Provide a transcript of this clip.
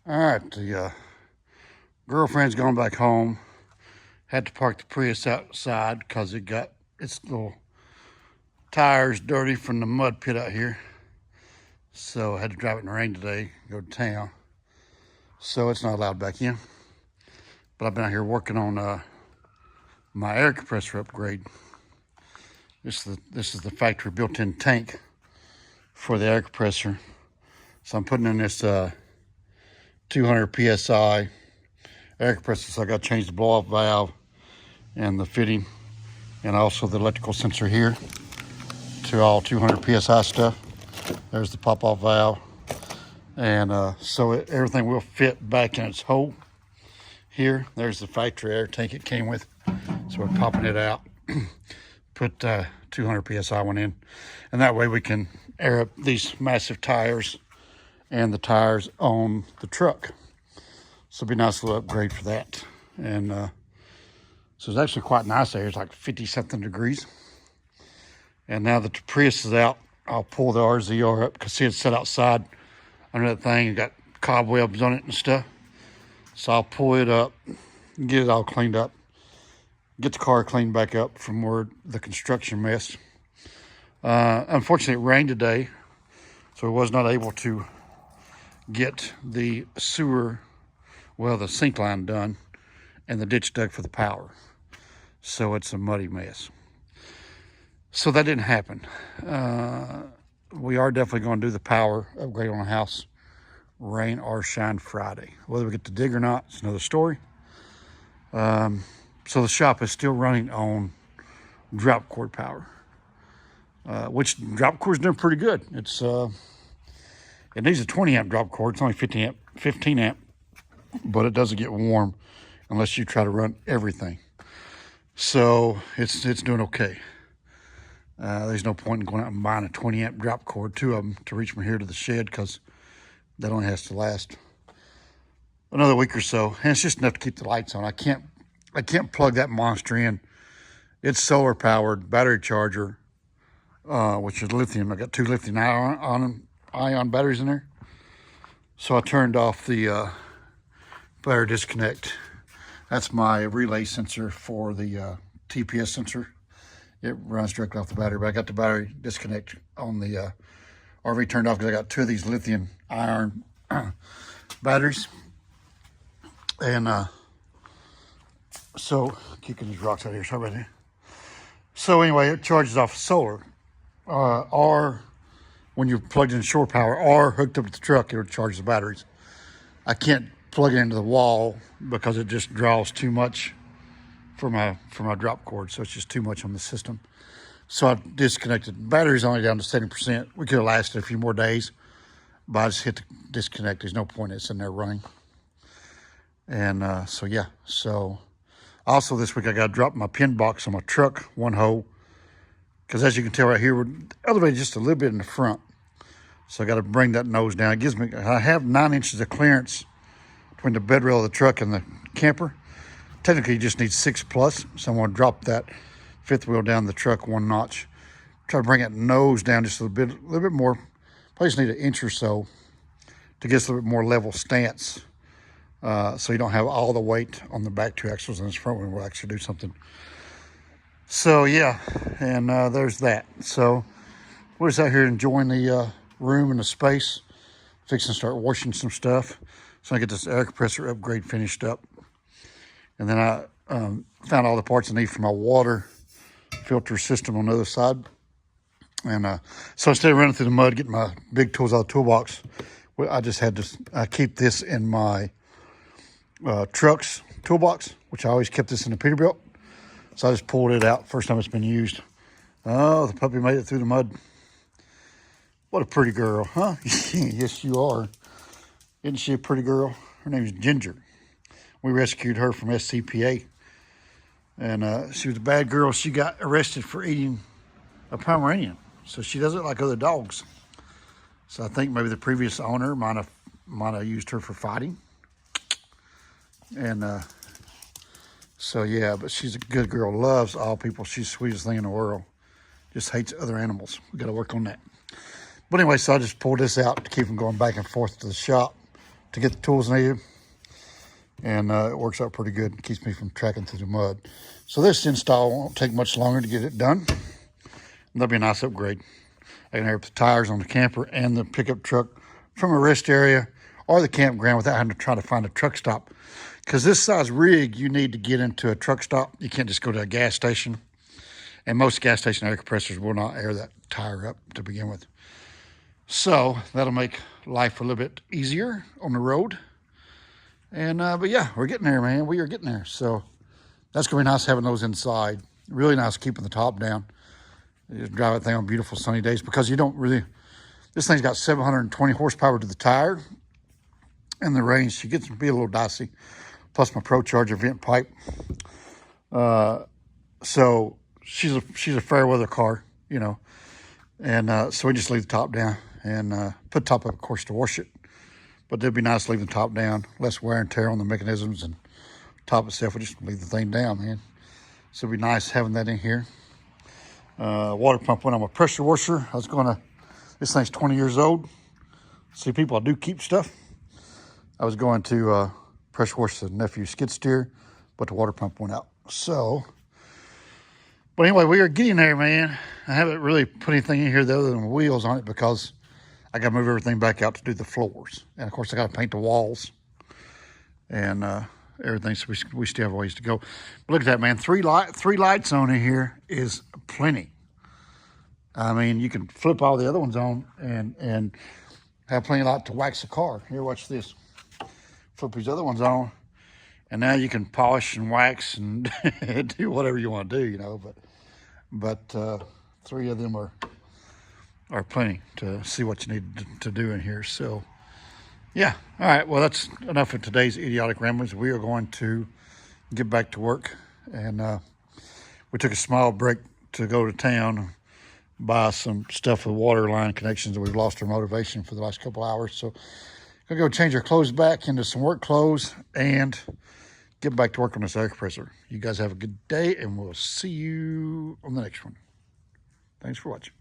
All right, the girlfriend's gone back home. Had to park the Prius outside because it got its little tires dirty from the mud pit out here. So I had to drive it in the rain today, go to town. So it's not allowed back in. But I've been out here working on my air compressor upgrade. This is the factory built-in tank for the air compressor. So I'm putting in this 200 psi air compressor. So I got to change the blow-off valve and the fitting, and also the electrical sensor here to all 200 psi stuff. There's the pop-off valve, and so everything will fit back in its hole here. There's the factory air tank it came with, so we're popping it out. Put 200 psi one in, and that way we can air up these massive tires and the tires on the truck. So it'll be a nice little upgrade for that. And so it's actually quite nice there. It's like 50 something degrees. And now that the Prius is out, I'll pull the RZR up because see, it's set outside under that thing. It got cobwebs on it and stuff. So I'll pull it up, get it all cleaned up, get the car cleaned back up from where the construction mess. Unfortunately, it rained today, so I was not able to get the sewer, well, the sink line done and the ditch dug for the power. So it's a muddy mess. So that didn't happen. We are definitely going to do the power upgrade on the house, rain or shine Friday. Whether we get to dig or not, it's another story. So the shop is still running on drop cord power, which drop cord's doing pretty good. It needs a 20 amp drop cord. It's only 15 amp, but it doesn't get warm unless you try to run everything. So it's doing okay. There's no point in going out and buying a 20 amp drop cord, two of them, to reach from here to the shed, because that only has to last another week or so. And it's just enough to keep the lights on. I can't plug that monster in. It's solar powered, battery charger, which is lithium. I got two lithium ion batteries in there. So I turned off the battery disconnect. That's my relay sensor for the TPS sensor. It runs directly off the battery, but I got the battery disconnect on the RV turned off because I got two of these lithium ion batteries. And so, kicking these rocks out here, sorry about that. So anyway, it charges off solar, or when you're plugged in shore power, or hooked up to the truck, it would charge the batteries. I can't plug it into the wall because it just draws too much for my drop cord, so it's just too much on the system. So I disconnected. The battery's only down to 70%. We could have lasted a few more days, but I just hit the disconnect. There's no point in it's in there running. And so yeah, so also this week I got to drop my pin box on my truck one hole, because as you can tell right here, we're elevated just a little bit in the front. So I got to bring that nose down. It gives me, I have 9 inches of clearance between the bed rail of the truck and the camper. Technically, you just need 6+. So I'm going to drop that fifth wheel down the truck 1 notch. Try to bring that nose down just a little bit more. Probably just need 1 inch or so to get a little bit more level stance. So you don't have all the weight on the back 2 axles, and this front one will actually do something. So yeah, and there's that. So we're just out here enjoying the room and the space, fixing to start washing some stuff. So I get this air compressor upgrade finished up. And then I found all the parts I need for my water filter system on the other side. And so instead of running through the mud, getting my big tools out of the toolbox, I just had to keep this in my truck's toolbox, which I always kept this in the Peterbilt. So I just pulled it out first time it's been used. Oh, the puppy made it through the mud. What a pretty girl, huh? Yes, you are. Isn't she a pretty girl? Her name is Ginger. We rescued her from SCPA. And she was a bad girl. She got arrested for eating a Pomeranian. So she doesn't like other dogs. So I think maybe the previous owner might have used her for fighting. And so yeah, but she's a good girl, loves all people. She's the sweetest thing in the world. Just hates other animals. We got to work on that. But anyway, so I just pulled this out to keep them going back and forth to the shop to get the tools needed. And it works out pretty good. It keeps me from tracking through the mud. So this install won't take much longer to get it done. That'll be a nice upgrade. I can air up the tires on the camper and the pickup truck from a rest area or the campground without having to try to find a truck stop. Because this size rig, you need to get into a truck stop. You can't just go to a gas station. And most gas station air compressors will not air that tire up to begin with. So that'll make life a little bit easier on the road. And but yeah, we're getting there, man. We are getting there. So that's gonna be nice having those inside. Really nice keeping the top down. You just drive that thing on beautiful sunny days because you don't really. This thing's got 720 horsepower to the tire, and the range she gets to be a little dicey. Plus my Pro Charger vent pipe. So she's a fair weather car, you know. And so we just leave the top down and put the top up, of course, to wash it. But it'd be nice to leave the top down, less wear and tear on the mechanisms, and top itself, we just leave the thing down, man. So it'd be nice having that in here. Water pump went on my pressure washer. This thing's 20 years old. See, people, I do keep stuff. I was going to pressure wash the nephew's skid steer, but the water pump went out. So, but anyway, we are getting there, man. I haven't really put anything in here other than wheels on it because I got to move everything back out to do the floors. And of course, I got to paint the walls and everything. So we still have a ways to go. But look at that, man. Three lights on in here is plenty. I mean, you can flip all the other ones on and have plenty of light to wax the car. Here, watch this. Flip these other ones on, and now you can polish and wax and do whatever you want to do, you know. But three of them are plenty to see what you need to do in here. So, yeah. All right. Well, that's enough of today's idiotic ramblings. We are going to get back to work. And we took a small break to go to town, buy some stuff with water line connections that we've lost our motivation for the last couple hours. So, I'm going to go change our clothes back into some work clothes and get back to work on this air compressor. You guys have a good day, and we'll see you on the next one. Thanks for watching.